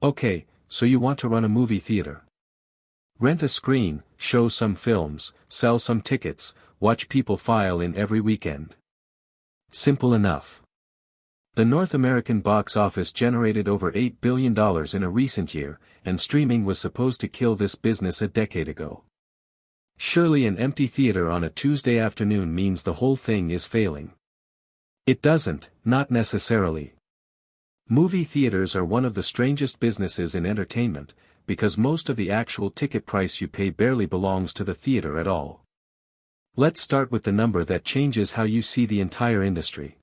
Okay, so you want to run a movie theater. Rent a screen, show some films, sell some tickets, watch people file in every weekend. Simple enough. The North American box office generated over $8 billion in a recent year, and streaming was supposed to kill this business a decade ago. Surely an empty theater on a Tuesday afternoon means the whole thing is failing. It doesn't, not necessarily. Movie theaters are one of the strangest businesses in entertainment, because most of the actual ticket price you pay barely belongs to the theater at all. Let's start with the number that changes how you see the entire industry.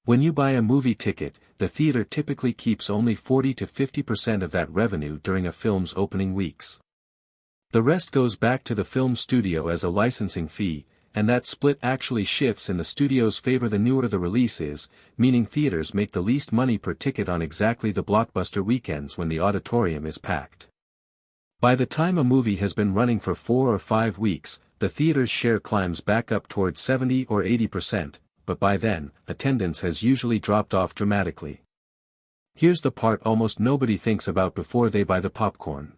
When you buy a movie ticket, the theater typically keeps only 40 to 50% of that revenue during a film's opening weeks. The rest goes back to the film studio as a licensing fee, and that split actually shifts in the studio's favor the newer the release is, meaning theaters make the least money per ticket on exactly the blockbuster weekends when the auditorium is packed. By the time a movie has been running for 4 or 5 weeks, the theater's share climbs back up towards 70 or 80%, but by then, attendance has usually dropped off dramatically. Here's the part almost nobody thinks about before they buy the popcorn.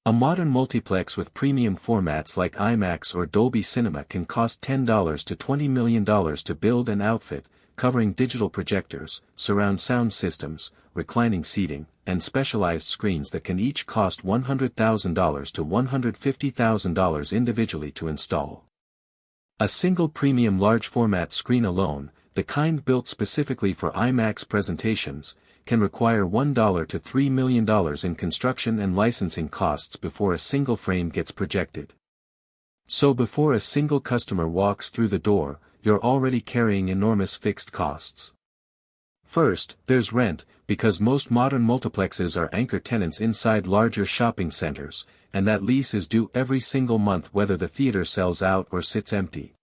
A modern multiplex with premium formats like IMAX or Dolby Cinema can cost $10 to $20 million to build and outfit, covering digital projectors, surround sound systems, reclining seating, and specialized screens that can each cost $100,000 to $150,000 individually to install. A single premium large format screen alone, the kind built specifically for IMAX presentations, can require $1 to $3 million in construction and licensing costs before a single frame gets projected. So before a single customer walks through the door, you're already carrying enormous fixed costs. First, there's rent, because most modern multiplexes are anchor tenants inside larger shopping centers, and that lease is due every single month whether the theater sells out or sits empty.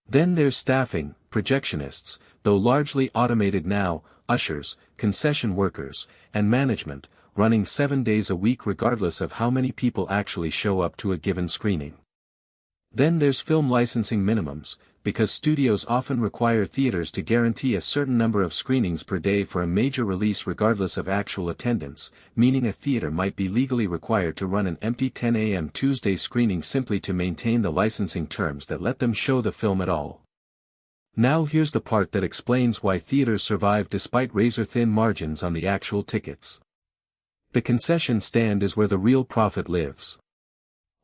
Then there's staffing, projectionists, though largely automated now, ushers, concession workers, and management, running 7 days a week regardless of how many people actually show up to a given screening. Then there's film licensing minimums, because studios often require theaters to guarantee a certain number of screenings per day for a major release regardless of actual attendance, meaning a theater might be legally required to run an empty 10 a.m. Tuesday screening simply to maintain the licensing terms that let them show the film at all. Now here's the part that explains why theaters survive despite razor-thin margins on the actual tickets. The concession stand is where the real profit lives.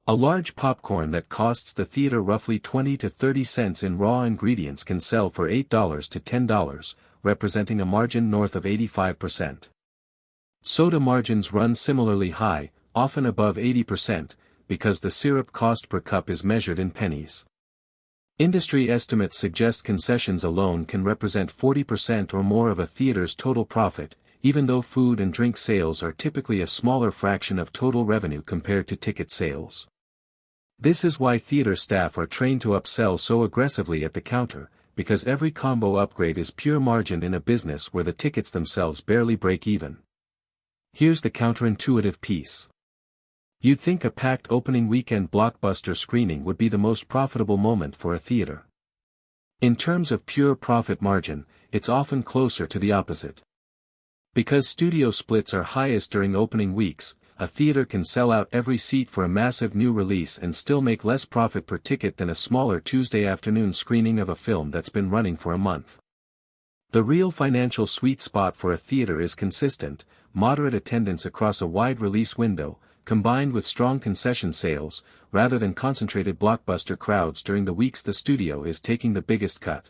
A large popcorn that costs the theater roughly 20 to 30 cents in raw ingredients can sell for $8 to $10, representing a margin north of 85%. Soda margins run similarly high, often above 80%, because the syrup cost per cup is measured in pennies. Industry estimates suggest concessions alone can represent 40% or more of a theater's total profit, even though food and drink sales are typically a smaller fraction of total revenue compared to ticket sales. This is why theater staff are trained to upsell so aggressively at the counter, because every combo upgrade is pure margin in a business where the tickets themselves barely break even. Here's the counterintuitive piece. You'd think a packed opening weekend blockbuster screening would be the most profitable moment for a theater. In terms of pure profit margin, it's often closer to the opposite. Because studio splits are highest during opening weeks, a theater can sell out every seat for a massive new release and still make less profit per ticket than a smaller Tuesday afternoon screening of a film that's been running for a month. The real financial sweet spot for a theater is consistent, moderate attendance across a wide release window, combined with strong concession sales, rather than concentrated blockbuster crowds during the weeks the studio is taking the biggest cut.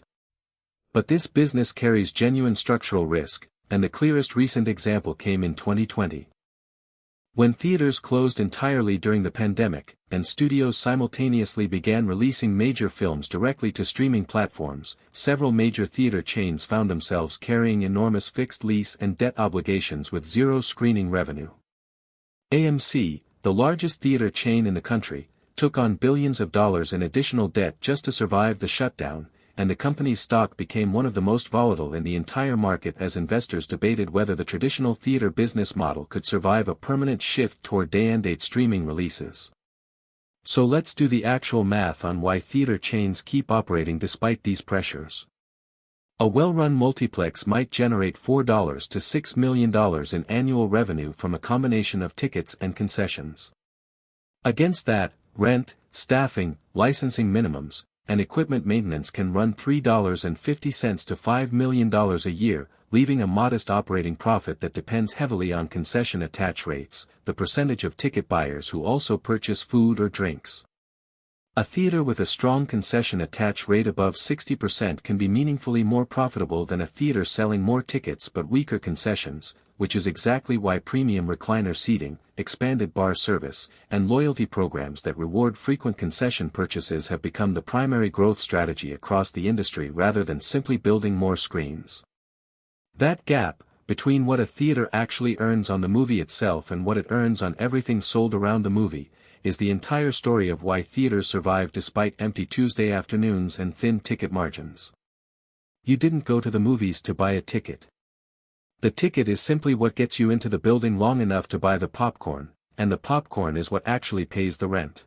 But this business carries genuine structural risk, and the clearest recent example came in 2020. When theaters closed entirely during the pandemic, and studios simultaneously began releasing major films directly to streaming platforms, several major theater chains found themselves carrying enormous fixed lease and debt obligations with zero screening revenue. AMC, the largest theater chain in the country, took on billions of dollars in additional debt just to survive the shutdown, and the company's stock became one of the most volatile in the entire market as investors debated whether the traditional theater business model could survive a permanent shift toward day-and-date streaming releases. So let's do the actual math on why theater chains keep operating despite these pressures. A well-run multiplex might generate $4 to $6 million in annual revenue from a combination of tickets and concessions. Against that, rent, staffing, licensing minimums, and equipment maintenance can run $3.50 to $5 million a year, leaving a modest operating profit that depends heavily on concession attach rates, the percentage of ticket buyers who also purchase food or drinks. A theater with a strong concession attach rate above 60% can be meaningfully more profitable than a theater selling more tickets but weaker concessions, which is exactly why premium recliner seating, expanded bar service, and loyalty programs that reward frequent concession purchases have become the primary growth strategy across the industry rather than simply building more screens. That gap, between what a theater actually earns on the movie itself and what it earns on everything sold around the movie, is the entire story of why theaters survive despite empty Tuesday afternoons and thin ticket margins. You didn't go to the movies to buy a ticket. The ticket is simply what gets you into the building long enough to buy the popcorn, and the popcorn is what actually pays the rent.